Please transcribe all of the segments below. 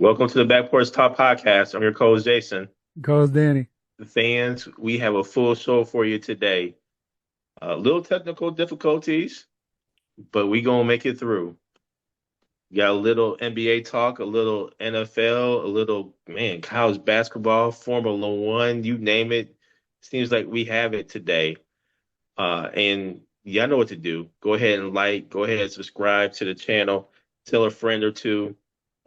Welcome to the Backporch Talk Podcast. I'm your co-host, Jason. Goes Danny. The fans, we have a full show for you today. Little technical difficulties, but we gonna make it through. Got a little NBA talk, a little NFL, a little college basketball, Formula One, you name it. Seems like we have it today. And y'all know what to do. Go ahead and go ahead and subscribe to the channel. Tell a friend or two.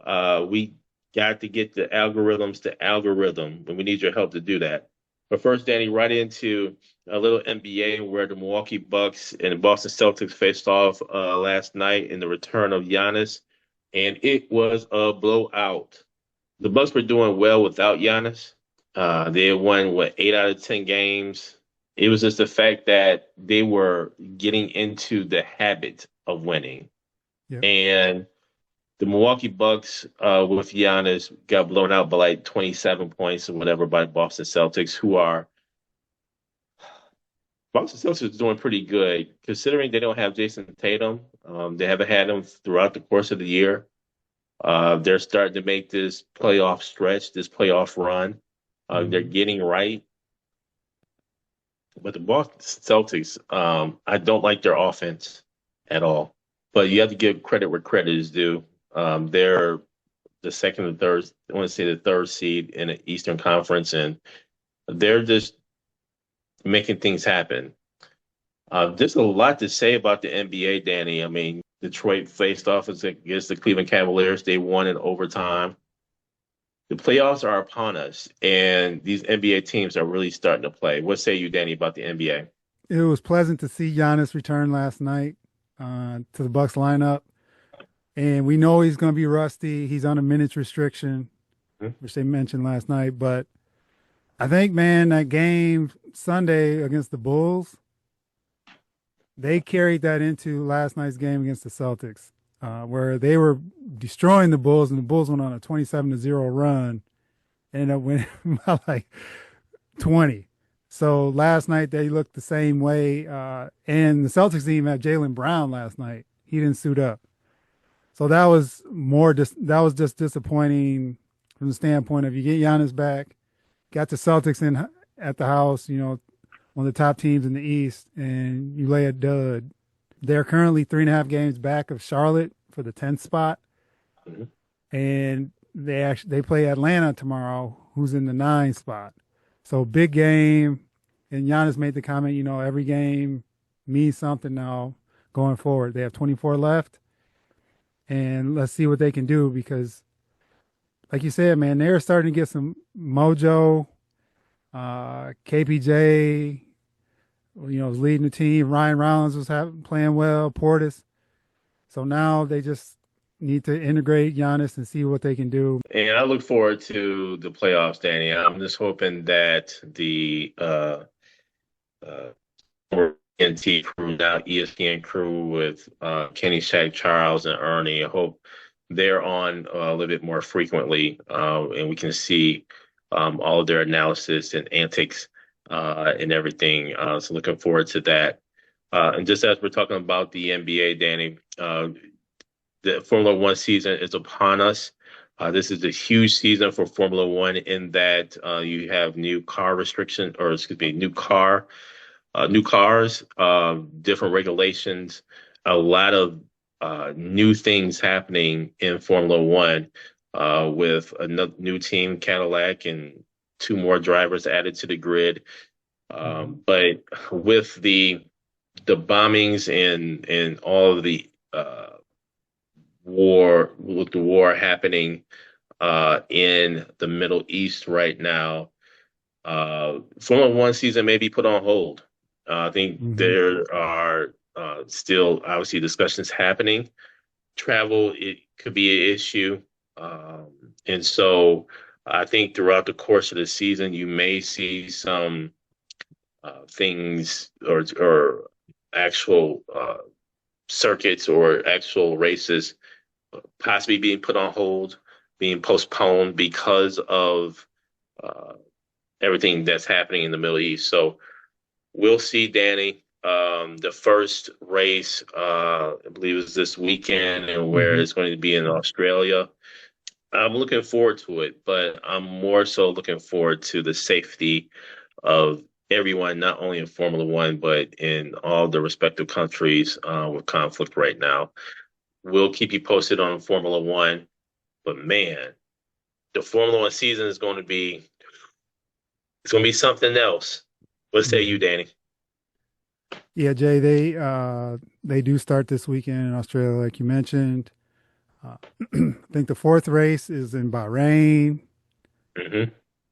We got to get the algorithms to algorithm, and we need your help to do that. But first, Danny, right into a little NBA where the Milwaukee Bucks and the Boston Celtics faced off last night in the return of Giannis, and it was a blowout. The Bucks were doing well without Giannis. They had won, 8 out of 10 games. It was just the fact that they were getting into the habit of winning. Yep. And the Milwaukee Bucks with Giannis got blown out by like 27 points or whatever by Boston Celtics, who are Boston Celtics is doing pretty good considering they don't have Jason Tatum. They haven't had him throughout the course of the year. They're starting to make this playoff stretch, this playoff run. They're getting right. But the Boston Celtics, I don't like their offense at all. But you have to give credit where credit is due. They're the second and third, I want to say the third seed in the Eastern Conference, and they're just making things happen. There's a lot to say about the NBA, Danny. I mean, Detroit faced off against the Cleveland Cavaliers. They won in overtime. The playoffs are upon us, and these NBA teams are really starting to play. What say you, Danny, about the NBA? It was pleasant to see Giannis return last night to the Bucks lineup, and we know he's going to be rusty. He's on a minutes restriction, Hmm? which they mentioned last night. But I think, man, that game Sunday against the Bulls, they carried that into last night's game against the Celtics, where they were destroying the Bulls, and the Bulls went on a 27-0 run, ended up winning by like 20. So last night they looked the same way. And the Celtics team had Jaylen Brown last night. He didn't suit up. So that was that was just disappointing from the standpoint of you get Giannis back, got the Celtics in at the house, one of the top teams in the East, and you lay a dud. They're currently 3.5 games back of Charlotte for the 10th spot, Mhm. and they play Atlanta tomorrow, who's in the 9th spot. So big game. And Giannis made the comment, every game means something now going forward. They have 24 left, and let's see what they can do because, like you said, man, they're starting to get some mojo. KPJ, was leading the team. Ryan Rollins was playing well. Portis. So now they just need to integrate Giannis and see what they can do. And I look forward to the playoffs, Danny. I'm just hoping that the uh, NT crew, now ESPN crew with Kenny, Shaq, Charles, and Ernie. I hope they're on a little bit more frequently, and we can see all of their analysis and antics and everything. So looking forward to that. And just as we're talking about the NBA, Danny, the Formula One season is upon us. This is a huge season for Formula One in that you have new car restriction, or excuse me, new cars, different regulations, a lot of new things happening in Formula One with a new team, Cadillac, and two more drivers added to the grid. But with the bombings and all of the with the war happening in the Middle East right now, Formula One season may be put on hold. I think Mm-hmm. there are still obviously discussions happening. Travel, it could be an issue. Um, and so I think throughout the course of the season, you may see some things or actual circuits or actual races possibly being put on hold, being postponed because of uh, everything that's happening in the Middle East. So we'll see, Danny. The first race, I believe, is this weekend, and where Mm-hmm. it's going to be in Australia. I'm looking forward to it, but I'm more so looking forward to the safety of everyone, not only in Formula One, but in all the respective countries with conflict right now. We'll keep you posted on Formula One, but man, the Formula One season is going to be it's going to be something else. What say you, Mhm. Danny? Yeah, Jay, they do start this weekend in Australia, like you mentioned. Uh, I think the fourth race is in Bahrain, Hmm.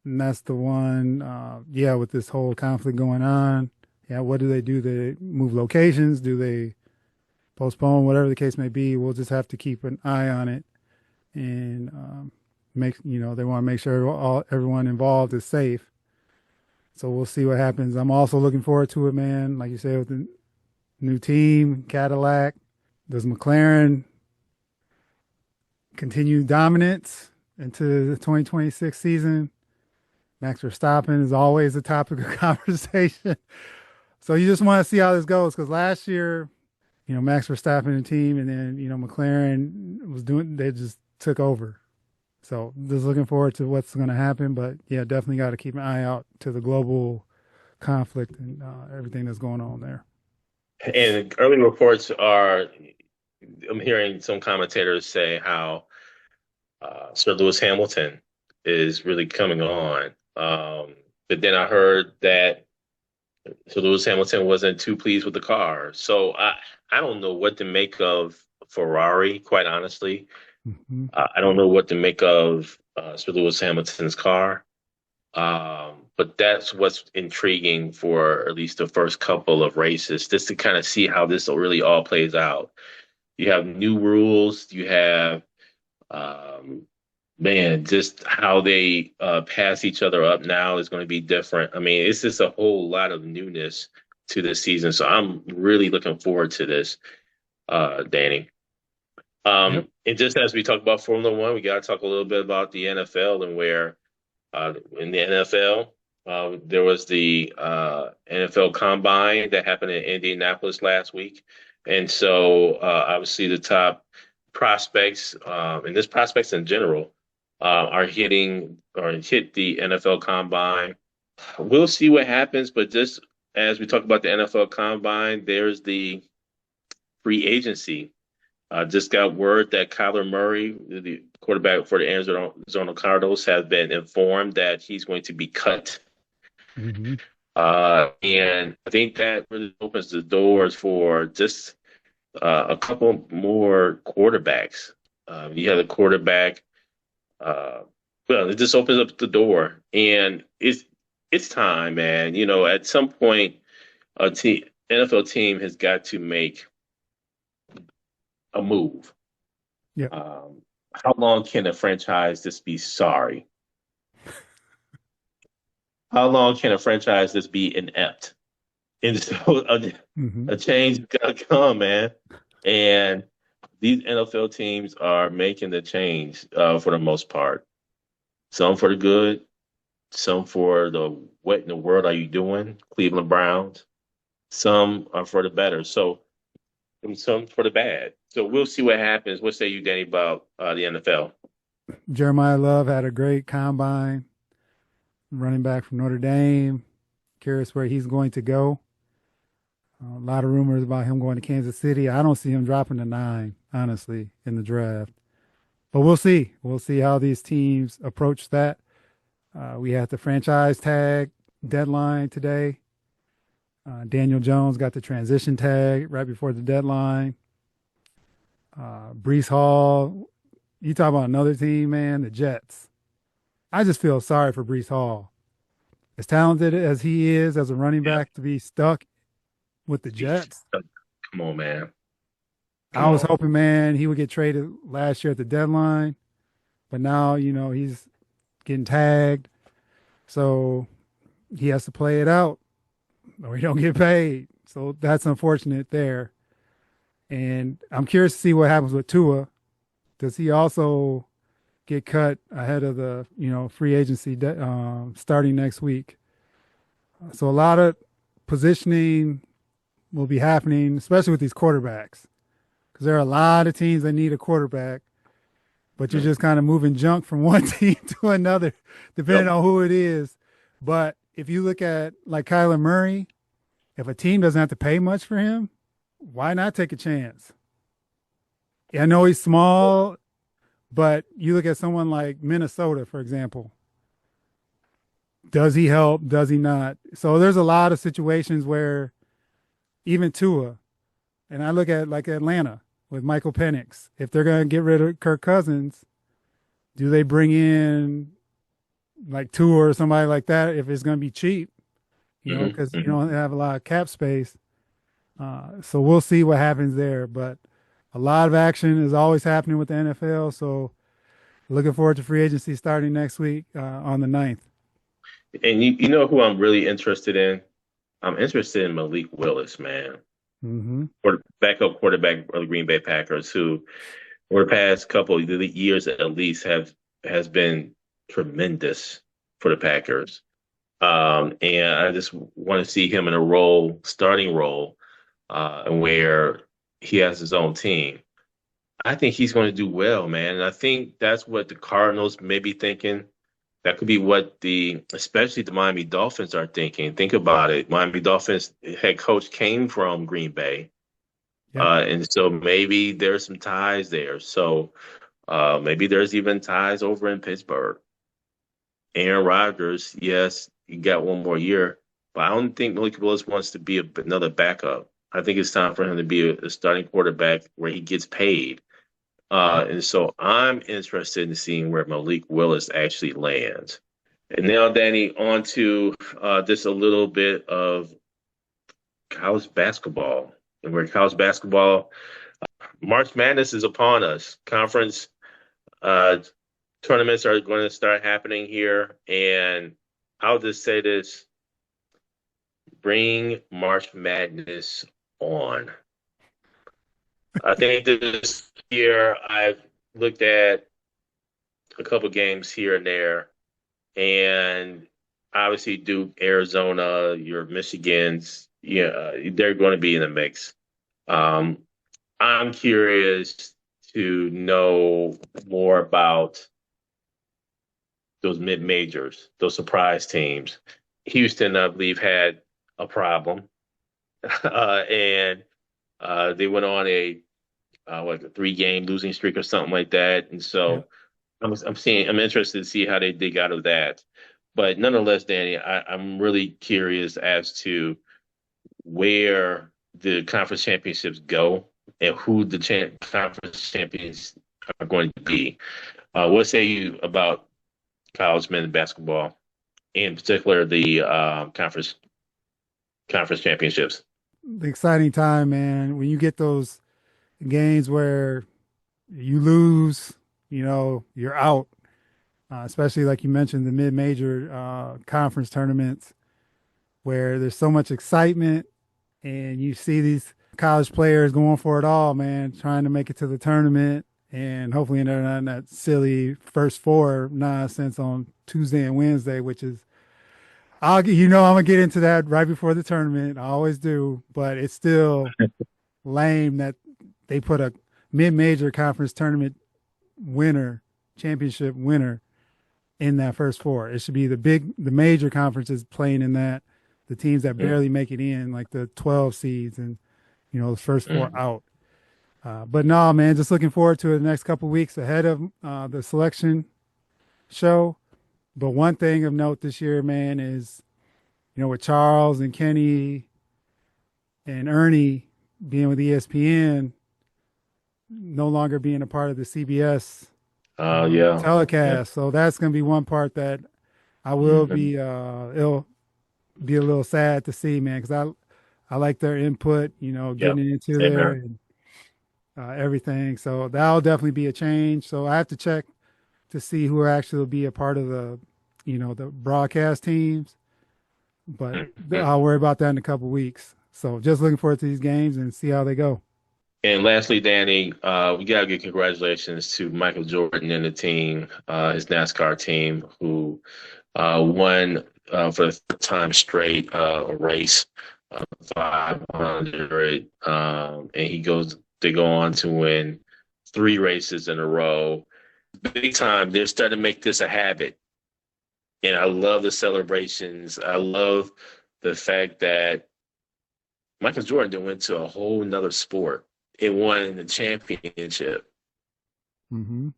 and that's the one. Yeah, with this whole conflict going on. Yeah, what do they do? They move locations? Do they postpone? Whatever the case may be, we'll just have to keep an eye on it and make they want to make sure everyone involved is safe. So we'll see what happens. I'm also looking forward to it, man. Like you said, with the new team, Cadillac. Does McLaren continue dominance into the 2026 season? Max Verstappen is always a topic of conversation. So you just want to see how this goes because last year, Max Verstappen and team, and then McLaren was doing. They just took over. So just looking forward to what's going to happen. But yeah, definitely got to keep an eye out to the global conflict and everything that's going on there. And early reports are, I'm hearing some commentators say how Sir Lewis Hamilton is really coming on. But then I heard that Sir Lewis Hamilton wasn't too pleased with the car. So I don't know what to make of Ferrari, quite honestly. Hmm. I don't know what to make of Sir Lewis Hamilton's car. But that's what's intriguing for at least the first couple of races, just to kind of see how this really all plays out. You have new rules, you have um, man, just how they pass each other up now is going to be different. I mean, it's just a whole lot of newness to this season. So I'm really looking forward to this, Danny. Yep. And just as we talk about Formula One, we got to talk a little bit about the NFL and where in the NFL, there was the NFL Combine that happened in Indianapolis last week. And so obviously the top prospects, and this prospects in general, are hitting or hit the NFL Combine. We'll see what happens, but just as we talk about the NFL Combine, there's the free agency. Just got word that Kyler Murray, the quarterback for the Arizona Cardinals, has been informed that he's going to be cut. Hmm. And I think that really opens the doors for just a couple more quarterbacks. You have a quarterback. Uh, well, it just opens up the door, and it's time, man. At some point, a team, NFL team has got to make a move. Yep. How long can a franchise just be sorry? How long can a franchise just be inept? And so Hmm. a change has got to come, man. And these NFL teams are making the change for the most part. Some for the good, some for the what in the world are you doing, Cleveland Browns. Some are for the better. So and some for the bad. So we'll see what happens. What say you, Danny, about the NFL? Jeremiah Love had a great combine, running back from Notre Dame. Curious where he's going to go. A lot of rumors about him going to Kansas City. I don't see him dropping to 9, honestly, in the draft. But we'll see. We'll see how these teams approach that. We had the franchise tag deadline today. Daniel Jones got the transition tag right before the deadline. Brees Hall, you talk about another team, man, the Jets. I just feel sorry for Brees Hall. As talented as he is as a running Yeah. back to be stuck with the Jets, Come on, man. Come I was on. hoping, man, he would get traded last year at the deadline. But now, he's getting tagged. So he has to play it out or he don't get paid. So that's unfortunate there. And I'm curious to see what happens with Tua. Does he also get cut ahead of the free agency starting next week? So a lot of positioning will be happening, especially with these quarterbacks, because there are a lot of teams that need a quarterback. but you're just kind of moving junk from one team to another, depending Yep. on who it is. But if you look at like Kyler Murray, if a team doesn't have to pay much for him, why not take a chance? I know he's small, but you look at someone like Minnesota, for example. Does he help? Does he not? So there's a lot of situations where even Tua, and I look at like Atlanta with Michael Penix. If they're going to get rid of Kirk Cousins, do they bring in like Tua or somebody like that if it's going to be cheap? You know, Hmm. because you Hmm. don't have a lot of cap space. So we'll see what happens there. But a lot of action is always happening with the NFL. So looking forward to free agency starting next week on the 9th. And you know who I'm really interested in? I'm interested in Malik Willis, man. Mm-hmm. Backup quarterback of the Green Bay Packers, who over the past couple of years at least have has been tremendous for the Packers. And I just want to see him in a role, starting role, where he has his own team. I think he's going to do well, man. And I think that's what the Cardinals may be thinking. That could be what especially the Miami Dolphins are thinking. Think about it. Miami Dolphins head coach came from Green Bay. Yep. And so maybe there's some ties there. So maybe there's even ties over in Pittsburgh. Aaron Rodgers, yes, he got one more year, but I don't think Malik Willis wants to be another backup. I think it's time for him to be a starting quarterback where he gets paid. And so I'm interested in seeing where Malik Willis actually lands. And now, Danny, on to just a little bit of college basketball. And where college basketball, March Madness is upon us. Conference uh, tournaments are going to start happening here. And I'll just say this, bring March Madness on. I think this year I've looked at a couple games here and there, and obviously Duke, Arizona, your Michigans, yeah, they're going to be in the mix. Um, I'm curious to know more about those mid majors, those surprise teams. Houston, I believe, had a problem, and they went on a 3-game losing streak or something like that. And Yep. so I'm interested to see how they dig out of that. But nonetheless, Danny, I'm really curious as to where the conference championships go and who the conference champions are going to be. What say you about college men's basketball, in particular the conference championships? The exciting time, man, when you get those games where you lose, you know, you're out. Especially like you mentioned, the mid-major conference tournaments where there's so much excitement, and you see these college players going for it all, man, trying to make it to the tournament, and hopefully they're not in that silly first four nonsense on Tuesday and Wednesday, which is I'm gonna get into that right before the tournament. I always do, but it's still lame that they put a mid-major conference tournament winner, championship winner in that first four. It should be the major conferences playing in that, the teams that Mm, barely make it in, like the 12 seeds and, the first four mm. out. But no, man, just looking forward to the next couple weeks ahead of the selection show. But one thing of note this year, man, is, with Charles and Kenny and Ernie being with ESPN, no longer being a part of the CBS Yeah. Yeah. telecast. So that's going to be one part that I will Hmm. be it'll be a little sad to see, man, because I like their input, Yep. getting into Same there here. and everything. So that'll definitely be a change. So I have to check to see who actually will be a part of the broadcast teams. But Mhm. I'll worry about that in a couple weeks. So just looking forward to these games and see how they go. And lastly, Danny, we gotta give congratulations to Michael Jordan and the team, his NASCAR team, who won for the third time straight a race, 500, and they go on to win 3 races in a row. big time. They're starting to make this a habit. And I love the celebrations. I love the fact that Michael Jordan went to a whole nother sport. It won the championship. Mm-hmm.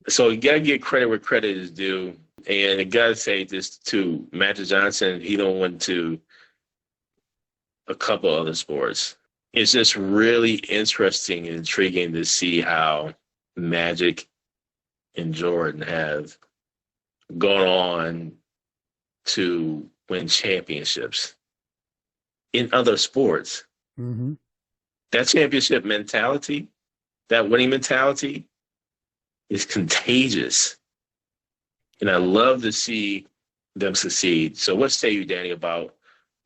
So you got to give credit where credit is due. And I got to say this too. Magic Johnson, he don't went to a couple other sports. It's just really interesting and intriguing to see how Magic and Jordan have gone on to win championships in other sports. Mm-hmm. That championship mentality, that winning mentality is contagious. And I love to see them succeed. So what say you, Danny, about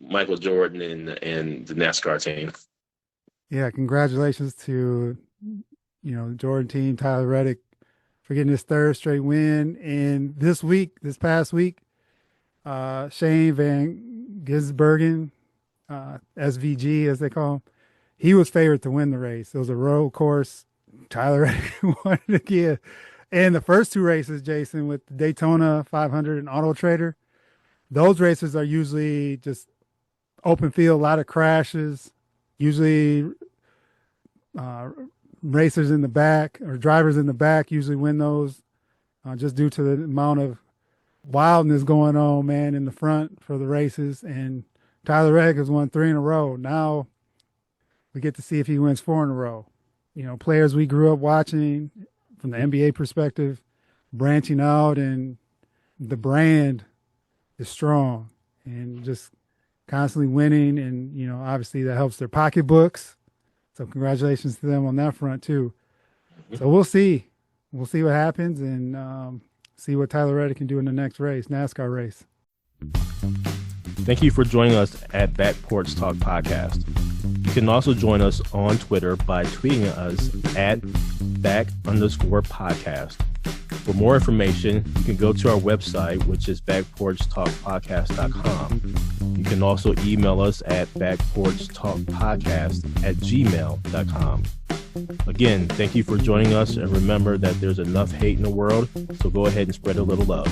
Michael Jordan and the NASCAR team? Yeah, congratulations to, the Jordan team, Tyler Reddick, for getting his third straight win. And this past week, Shane Van Gisbergen, SVG as they call him, he was favored to win the race. It was a road course. Tyler Reddick won it again. And the first two races, Jason, with the Daytona 500 and Auto Trader, those races are usually just open field, a lot of crashes, usually racers in the back or drivers in the back usually win those just due to the amount of wildness going on, man, in the front for the races. And Tyler Reddick has won 3 in a row. Now we get to see if he wins 4 in a row. Players we grew up watching from the NBA perspective, branching out, and the brand is strong and just constantly winning. And, obviously that helps their pocketbooks. So congratulations to them on that front too. So we'll see. We'll see what happens and see what Tyler Reddick can do in the next race, NASCAR race. Thank you for joining us at Back Porch Talk Podcast. You can also join us on Twitter by tweeting us at back_podcast. For more information, you can go to our website, which is backporchtalkpodcast.com. You can also email us at backporchtalkpodcast@gmail.com. Again, thank you for joining us, and remember that there's enough hate in the world, so go ahead and spread a little love.